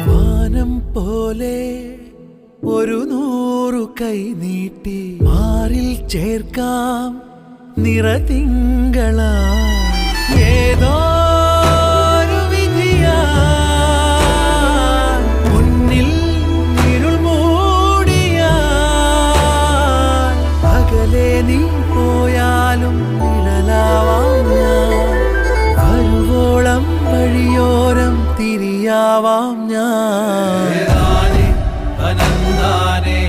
വാനം പോലെ ഒരു 100 കൈ നീട്ടി മാറിൽ ചേർക്കാം നിറതിങ്കളാ ഏതോ മുന്നിൽ ഇരുൾ മൂടിയ അകലെ നീ പോയാലും നിഴലാവാം ഞാൻ വരുവോളം വഴിയോരം തിരിയാവാം ഞാൻ അനന്താനേ